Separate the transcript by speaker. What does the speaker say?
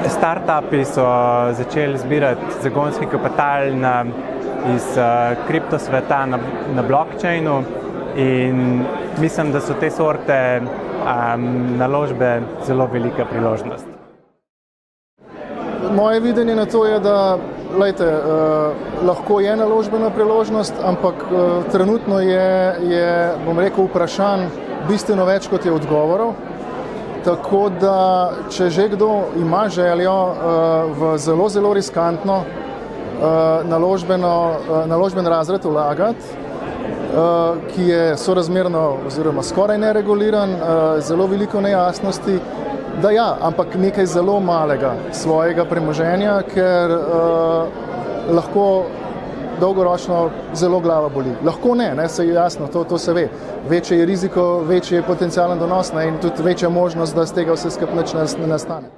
Speaker 1: Startupi so začeli zbirati zagonski kapital iz kripto sveta na blockchainu in mislim, da so te sorte naložbe zelo velika priložnost.
Speaker 2: Moje videnje na to je, da lahko je naložbena priložnost, ampak trenutno je, bom rekel, vprašanj bistveno več, kot je odgovorov. Tako da, če že kdo ima željo v zelo, zelo riskantno naložben razred vlagati, ki je sorazmerno oziroma skoraj nereguliran, zelo veliko nejasnosti, da ja, ampak nekaj zelo malega svojega premoženja, ker lahko dolgoročno zelo glava boli. Lahko ne, se je jasno, to se ve. Večji je riziko, večji je potencialen donos in tudi večja možnost, da z tega vse skupaj nič ne nastane.